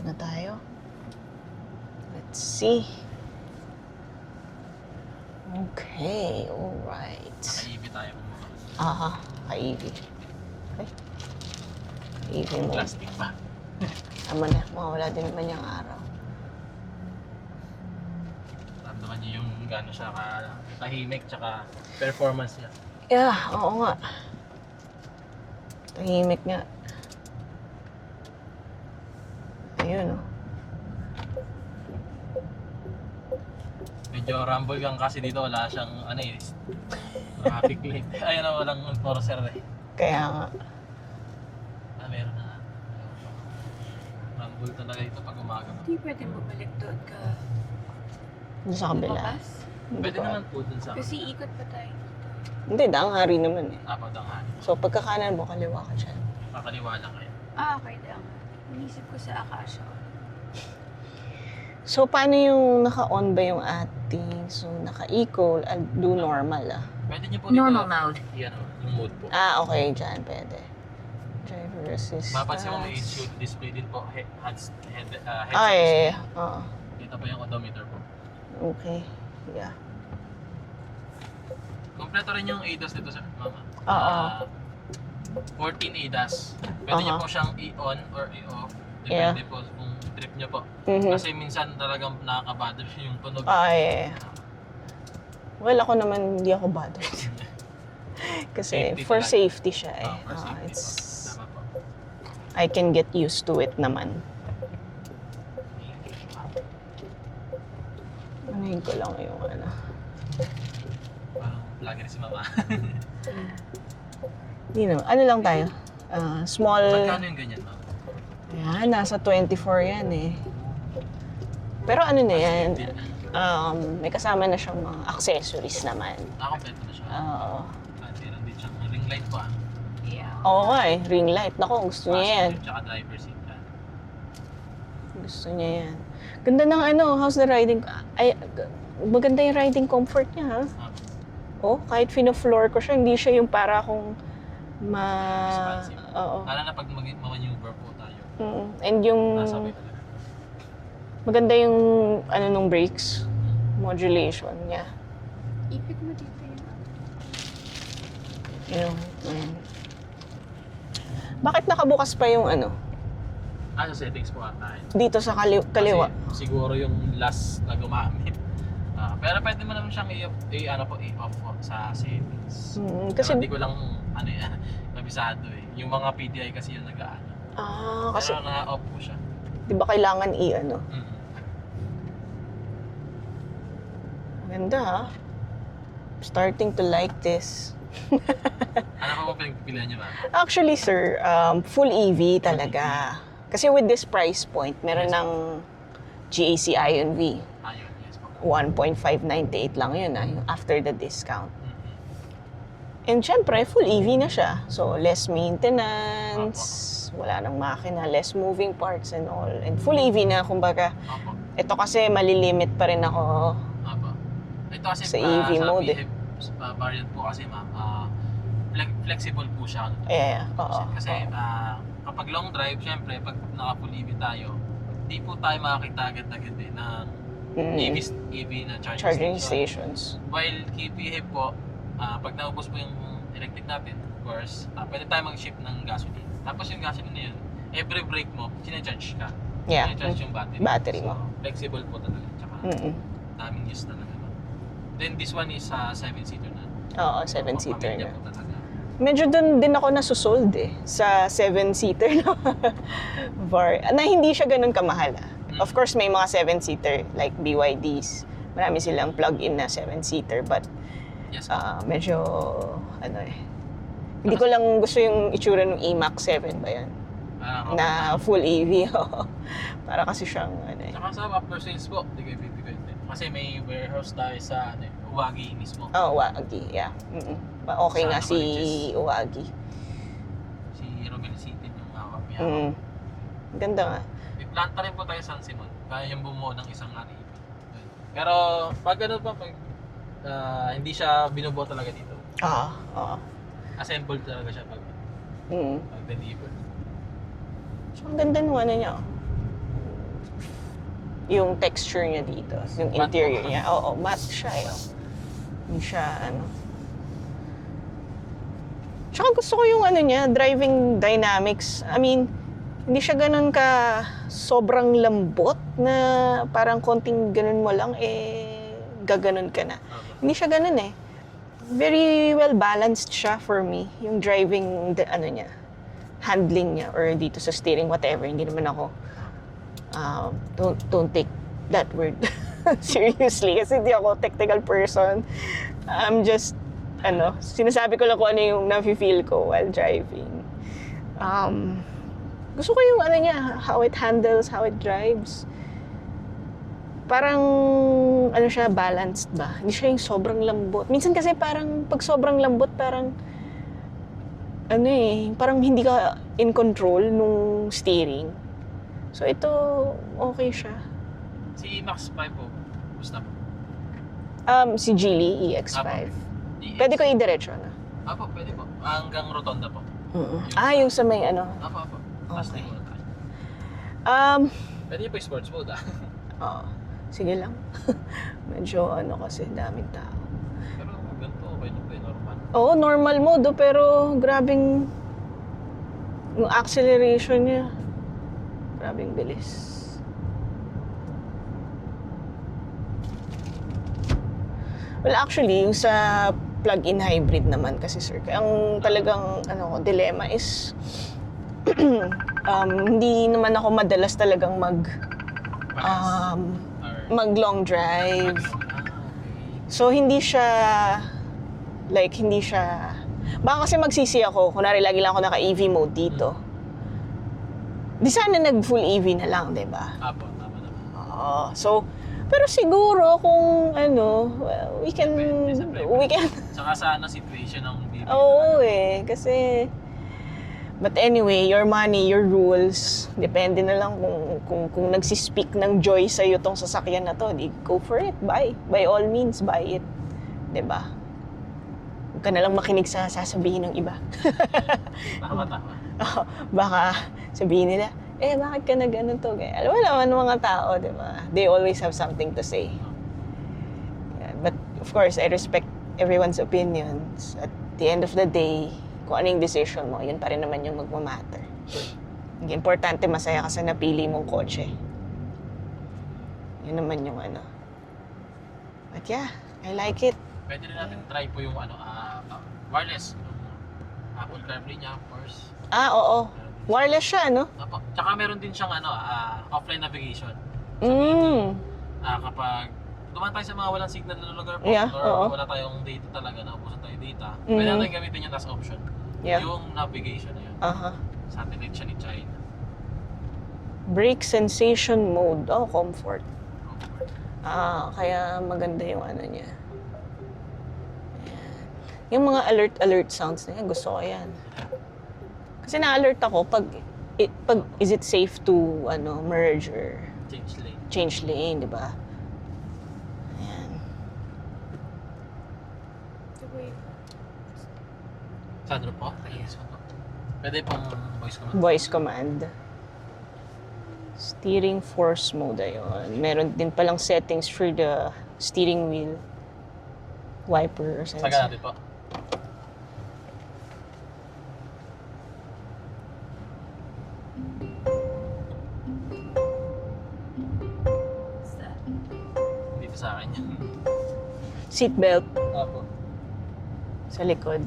na tayo. Let's see. Okay, alright. Naka-EV tayo mga. Aha, ka-EV. Okay. EV mo. Plastic pa. Tama na, mawala din naman yung araw. Ramdaman niyo yung gano'n siya tahimik tsaka performance niya. Yeah, oo nga. Tahimik nga. Ayun, oh. Medyo rumble gang kasi dito, wala siyang traffic light. Ayun na, walang enforcer eh. Kaya nga. Meron na. Rumble talaga ito pag umaga. Hindi pwedeng bumalik doon ka Doon sa kabila. lumabas. Hindi Pwede ko naman po dun sa Kasi ikot pa tayo. Hindi, danghari naman eh. apadangan. So, pagkakanan mo, kaliwa ka dyan. Kakaliwa lang kayo. Okay lang. Inisip ko sa Akasha. So, paano yung naka-on ba yung ating? So, naka-eco, do normal ah. Pwede niyo po dito. Normal mode. Yan o, yung mode po. Ah, okay, dyan, pwede. Driver assistance. Mapansin mo may should display din po headset Ay, display. oo. Dito po yung odometer po. Okay, yeah. Kompleto rin yung ADAS dito sa mama. Oo. 14 ADAS. Pwede niyo Aha. po siyang i-on or i-off. Yeah. Depende po kung trip niyo po. Mhm. Kasi minsan talagang nakakabother yung tunog. Ay, well, ako naman, hindi ako bothered. Kasi Safety for talaga. safety siya eh. For safety It's, po. Tama po. I can get used to it naman. Anayin ko lang yung ano. Parang vlogger si mama. Hindi naman. Ano lang tayo? Small. Magkano yung ganyan, mama? Yan, nasa 24 yan eh. Pero ano na yan, may kasama na siyang mga accessories naman. Nakakompleto na siya. Oo. Meron din siyang ring light po. Yeah. Oo nga eh, ring light. Naku, gusto niya yan. Positive, tsaka driver seat. Gusto niya yan. Ganda ng ano, how's the riding? Ay, maganda yung riding comfort niya ha. Oh, kahit fino-floor ko siya, hindi siya yung para akong Responsive. Oo. Lalo na pag ma-maneuver po tayo. And yung Nasabay talaga. maganda yung ano nung brakes, modulation niya. Ipit mo dito yun. Yung, Bakit nakabukas pa yung ano? Sa settings po ata. Dito sa kaliwa. Kasi siguro yung last na gumamit. Pero pwede mo naman siyang i-off po sa settings. Kasi, Pero hindi ko lang nabisado eh. Yung mga PDI kasi yung nag-aano. kasi, Pero na-off po siya. di ba kailangan i-ano? Mm. Maganda ha. Starting to like this. Ano pa po pinagpipilihan niyo ba? Actually, sir, full EV talaga. Kasi with this price point, meron ng GAC Ion V. Ayun, yes po. 1.598 lang yun yung after the discount. And syempre, full EV na siya. So, less maintenance, wala nang makina, less moving parts and all. And full EV na, kumbaga, Opo. ito kasi malilimit pa rin ako. Opo. Ito kasi Sa EV mode eh. Variant po kasi ma'am, flexible po siya. Oo. Kasi kapag long drive, syempre, pag naka-full EV tayo, hindi po tayo makakita agad-agad eh ng EV na charging Stations. While KPH po, pag naubos po yung electric natin, of course, pwede tayo mag-ship ng gasoline. Tapos yung gasoline na yun, every break mo, sinacharge ka. Yeah. Sinacharge yung battery. Battery mo. So, flexible po talaga. Tsaka, daming use talaga. Then this one is 7-seater na. Oo, 7-seater Pamilya na. po talaga. Medyo doon din ako nasusold eh, sa 7-seater na na hindi siya ganun kamahal. Of course, may mga 7-seater like BYDs. Marami silang plug-in na 7-seater but Yes. medyo ano eh. Hindi ko lang gusto yung itsura ng E-Max 7 ba yan? Na full EV. Para kasi siyang ano eh. Saka sa after sales po, hindi kayo bibigay din. Kasi may warehouse tayo sa Uwagi mismo. Uwagi, yeah. Okay Sa nga si Novaliches. Uwagi. Si Romel City yung hawak niya. Ganda nga. May planta rin po tayo sa San Simon. Kaya yung bumuo ng isang REV. Pero pag ano pa, pag hindi siya binubuo talaga dito. Oo. Assembled talaga siya pag deliver. So, ang ganda nung ano niya. yung texture niya dito, yung Matte interior po. niya. Oo, matte siya eh. Hindi siya ano. Tsaka gusto ko yung ano niya, driving dynamics. I mean, hindi siya ganun ka sobrang lambot na parang konting ganun mo lang gaganon ka na. Hindi siya ganun eh. Very well balanced siya for me. Yung driving, ano niya, handling niya or dito sa steering, whatever. Hindi naman ako, don't take that word seriously kasi hindi ako technical person. I'm just, sinasabi ko lang kung ano yung nafe-feel ko while driving. Gusto ko yung ano niya, how it handles, how it drives. Parang, ano siya, balanced ba? Hindi siya yung sobrang lambot. Minsan kasi parang, pag sobrang lambot, parang, parang hindi ka in control nung steering. So ito, okay siya. Si Max 5 po, gusto po. Si Geely EX5. EX. Pwede ko i-diretso na. Apo, pwede po. Hanggang rotonda po. Yung sa may ano. Apo. Last Okay. day muna tayo. Um, Pwede po yung sports mode Oo. Sige lang. Medyo kasi daming tao. Pero ganito, okay na po yung normal. Oo, normal mode, pero grabing yung acceleration niya. Grabing bilis. Well, actually, yung sa plug-in hybrid naman kasi, sir, ang talagang dilemma is hindi naman ako madalas talagang mag long drive. Okay. So hindi siya baka kasi magsisi ako kunwari lagi lang ako naka EV mode dito. Di sana nag full EV na lang, 'di ba? Apo, tama naman. Oo. So pero siguro kung well, we can Saka sa situation ng baby. Oo kasi but anyway, your money, your rules. Depende na lang kung nagsispeak ng joy sa iyo tong sasakyan na to, di go for it. Buy. By all means, buy it. 'Di ba? Huwag ka na lang makinig sa sasabihin ng iba. Tama. Baka sabihin nila, bakit ka na ganito? Alam mo naman ng mga tao, 'di ba? They always have something to say. Yeah, but of course, I respect everyone's opinions. At the end of the day, kung ano yung decision mo, yun pa rin naman yung magmamatter. Ang importante, masaya ka sa napili mong kotse. Yun naman yung But yeah, I like it. Pwede rin natin try po yung wireless. Yung Apple CarPlay niya, of course. Oo. Wireless siya, no? Apo. Tsaka meron din siyang offline navigation. Kapag dumaan tayo sa mga walang signal na lugar po, Yeah, or oo. wala tayong data talaga, naubusan tayo data, Mhm. pwede natin gamitin yung task option. Yeah. Yung navigation na yun. Satellite siya ni China. Brake sensation mode. Comfort. Kaya maganda yung niya. Ayan. Yung mga alert sounds na yan, gusto ko yan. Kasi na-alert ako pag is it safe to merge or change lane, di ba? Ayan. Sandro po? Yes. Pwede pong voice command. Voice command. Steering force mode, ayun. Meron din palang settings for the steering wheel. Wiper or sensor. Saga natin po. Dito sa akin yan. Seatbelt Apo. sa likod.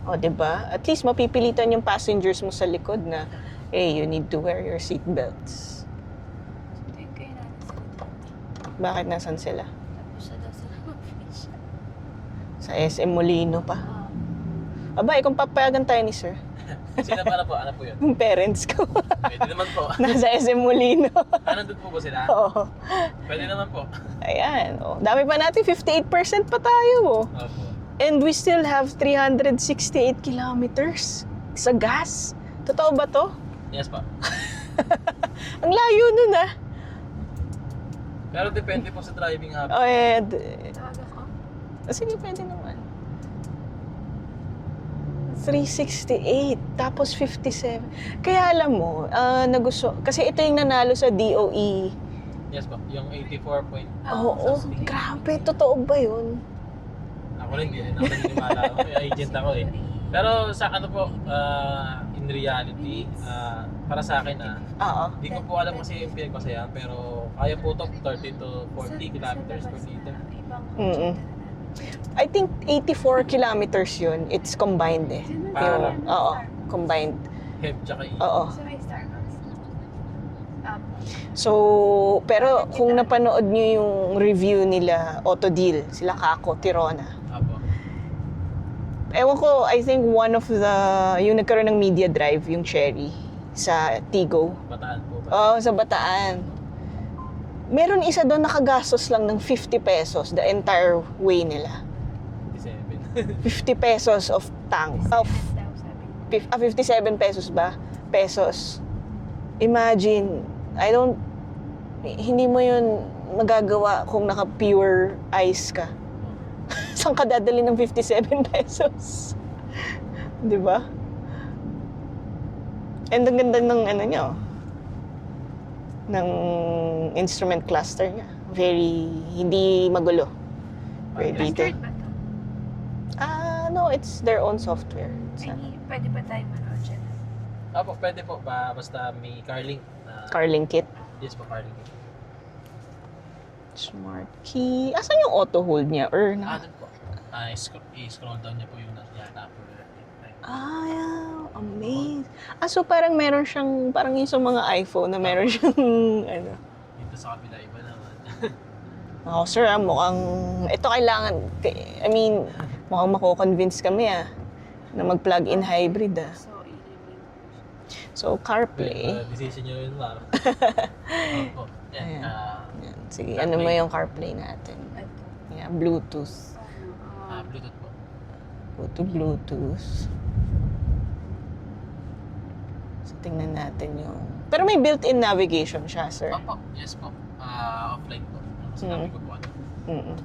O, diba? At least mapipilitan yung passengers mo sa likod na, you need to wear your seatbelts. Bakit nasan sila? Tapos siya daw sila mag-fish. Sa SM Molino pa. Aba, kung papayagan tayo ni sir. Sino ba na po? Ano po yun? Yung parents ko. Pwede naman po. Nasa SM Molino. Nandun po ba sila? Oo. Pwede naman po. Ayan. Dami pa natin. 58% pa tayo. Opo. And we still have 368 kilometers sa gas. Totoo ba to? Yes pa. Ang layo nun Pero depende po sa driving habit. Tawag ako. Sige, pwede naman. 368, tapos 57. Kaya alam mo, kasi ito yung nanalo sa DOE Yes po, yung 84 point. Oo, grabe. Totoo ba yun? Ako rin, hindi ako naniniwala ako. May agent ako eh. Pero sa ano po, in reality, para sa akin Oo. hindi ko po alam kasi yung pinagpasayan, pero kaya po ito 30 to 40 kilometers per liter. Mm-mm. I think 84 kilometers yun. It's combined eh. Parang Oo, combined. HEV tsaka E. Oo. Sa may Starbucks. So, pero kung napanood nyo yung review nila, Autodeal, sila Kako, Tirona. Apo. Ewan ko, I think one of the, yung nagkaroon ng media drive, yung Cherry, sa Tigo. Bataan po ba? Oo, sa Bataan. Meron isa doon nakagastos lang ng 50 pesos the entire way nila. 57. 50 pesos of tank. Of Daw sabi. 57 pesos ba? Pesos. Imagine, hindi mo yun magagawa kung naka-pure ice ka. Saan ka dadali ng 57 pesos? Di ba? And ang ganda ng ano nyo, ng instrument cluster niya. Very, hindi magulo. Very detailed. Registered ba to? No, it's their own software. I mean, pwede ba tayo manood dyan? Apo, pwede po ba basta may CarLink na... Carling kit. Yes po, CarLink. Smart key. Asan yung auto hold niya? Or na? Doon po. I-scroll down niya po yung yata po. Amazing. So parang meron siyang, parang yung sa mga iPhone na meron siyang, ano. Dito sa kabila, iba naman. Oh, sir, mukhang, ito kailangan, I mean, mukhang mako-convince kami na mag-plug-in hybrid So, i-review. So, CarPlay. Decision nyo yun, ma'am. Opo. Ayan. Yan. Yan. Sige, ano mo yung CarPlay natin? Ito. Yeah, Bluetooth. Bluetooth po. Go to Bluetooth. So, tingnan natin yung... Pero may built-in navigation siya, sir. Opo. Yes po. Offline po. Sinabi ko po ano. Mm-mm.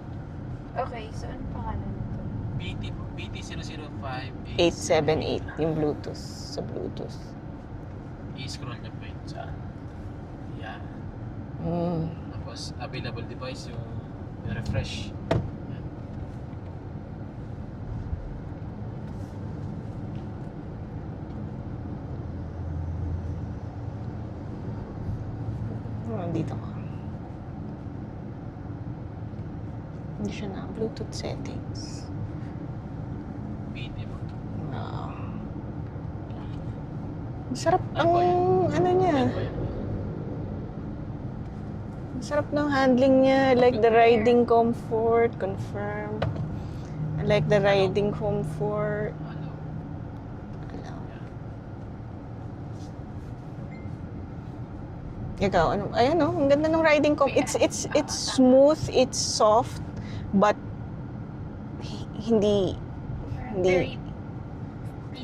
Okay, so ano pangalan nito? BT po. BT005 878, yung Bluetooth. Sa Bluetooth. I-scroll nyo po yun sa... Yeah. Mm. Tapos, available device yung refresh. Yan. Dito ka. Hindi siya na. Bluetooth settings. BT po. Wow. Masarap ang Ako ano niya. Yan po yan. Masarap ng handling niya. I like the riding comfort. Confirm. I like the riding comfort. Ano? Hello. Yan. Ikaw, ano? Ayan oh, ang ganda ng riding comfort. It's smooth, it's soft, but hindi Very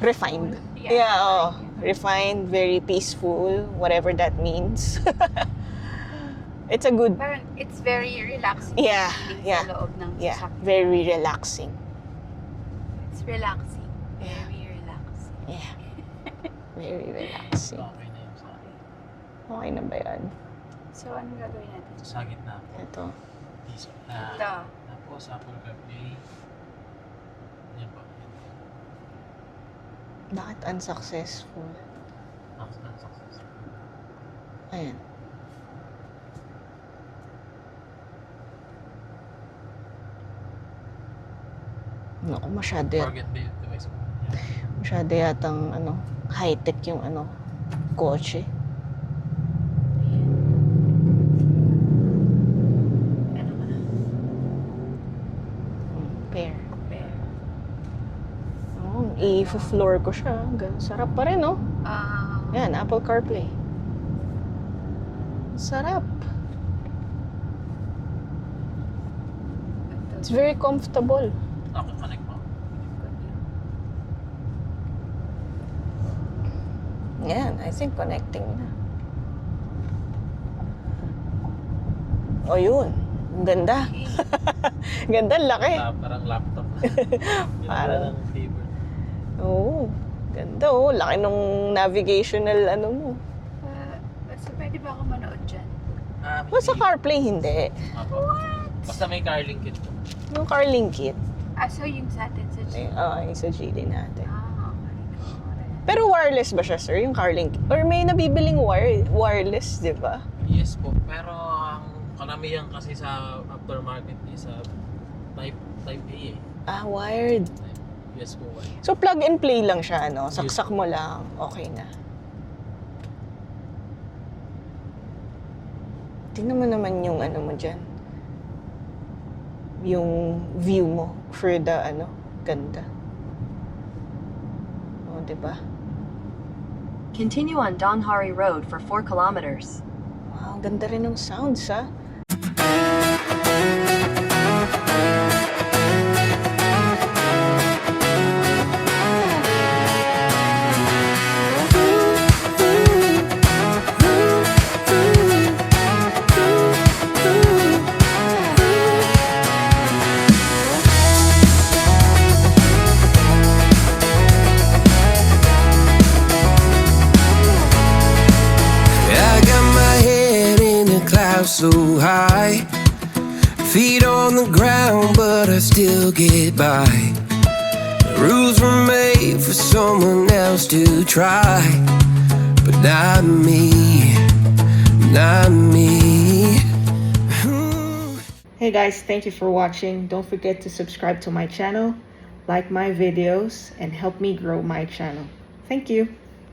refined. peaceful. Yeah, oh. Refined, very peaceful, whatever that means. It's a good, Parang it's very relaxing. Yeah, feeling yeah, Sa loob ng yeah, sasakyan. very relaxing. It's relaxing. Yeah. Very relaxing. Yeah, very relaxing. Okay na yun sa akin. Okay na ba yan? So, ano gagawin natin? Sa gitna po. Ito. Piso. Ito. Tapos, Apple CarPlay. Yan po. Bakit unsuccessful? Success. Ayan. Naku, Forget the device po. Yan. masyado yatang high-tech yung kotse. Ano ka na? Pair. Bear. Oh, i-floor ko siya. Sarap pa rin, no? Yan, Apple CarPlay. Sarap. It's very comfortable. Ako, connect po. Yan, I think connecting na. O yun, ang ganda. Ganda, ang laki. Parang laptop. Parang- ng keyboard. Oo, ganda oh. Laki nung navigational mo. So, pwede ba ako manood dyan? Basta CarPlay, hindi. Basta may car link kit po. Yung CarLink kit. So yung sa atin sa G. Yung sa Geely natin. Okay. Pero wireless ba siya, sir? Yung CarLink? Or may nabibiling wireless, di ba? Yes po. Pero ang karamihan kasi sa aftermarket is type A eh. Wired. Yes po. So, plug and play lang siya, ano? Saksak mo lang. Okay na. Tingnan mo naman yung ano mo dyan. Yung view mo for the, ganda. O, diba? Continue on Donghari Road for 4 kilometers. Wow, ganda rin ng sounds, ha? I got my head in the clouds so high, feet on the ground, but I still get by. The rules were made for someone else to try, but not me, not me. Hey guys, thank you for watching. Don't forget to subscribe to my channel, like my videos, and help me grow my channel. Thank you.